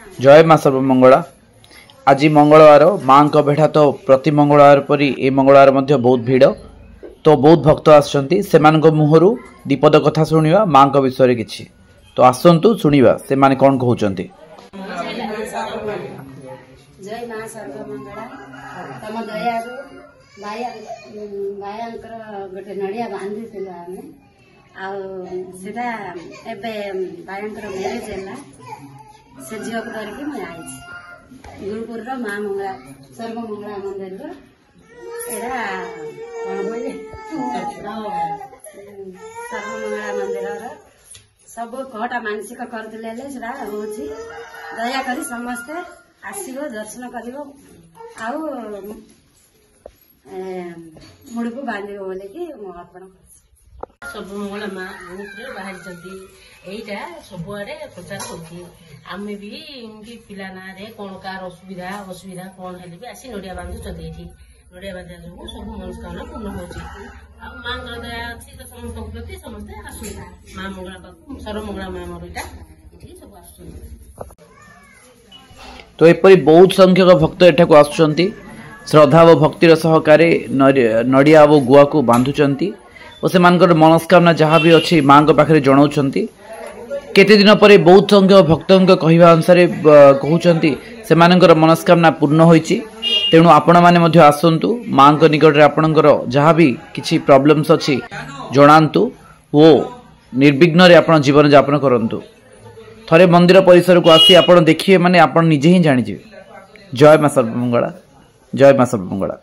जय मां सर्वमंगला। आज मंगलवार माँ का भेड़ा तो प्रति मंगलवार परी ए मंगलवार मध्य बहुत भीड़ तो बहुत भक्त आसछंती से मुहरु दीपद कथा शुणा माँ का विषय किछि तो आसंतु शुणा से माने कौन कहउचंती। जय मां सर्वमंगला। तम दयारु बायांकर गोटे नड़िया बांधी आमे आटा बायांकर मैरेज है से झील को धरिकी मुझे आई गुरुपुर माँ मंगला सर्वमंगला मंदिर सर्वमंगला मंदिर सब कहटा मानसिक करते रोची दया करी समस्ते आसो दर्शन कर मुड़ को बांध बोले कि अर्पण सर्वमंगला माँ ग्रुप बाहरी यहीटा सबुआड़े प्रचार करें भी पिला ना कौन कार असुविधा असुविधा कौन है भी आसी नड़िया बांधुंट ये नड़िया बांधा जो सब मनस्कामना पूर्ण हो माँ दया अच्छी तो समस्त प्रति समस्ते आस माँ मंगला सर्वमंगला माँ मोर सब आस तो एपरी बहुत संख्यक भक्त एठाक आसुचंती श्रद्धा व भक्तिर सहकारे नड़िया और गुआ को बांधुचंती और से मनस्कामना जहाँ भी अच्छी माँ पाखे जनाऊँच केते दिन पर बहुत संख्यक भक्तों कहवा अनुसार कहते से मनस्कामना पूर्ण होइछि तेणु आपण मैंने आसतु माँ निकट आपणकर जहाँ भी किसी प्रॉब्लम्स अच्छी जनातु वो निर्विघ्न आप जीवन यापन करूँ थरे मंदिर परिसर को आसी आप देखिए माने आप निजे ही जानी। जय मां सर्वमंगला। जय मां सर्वमंगला।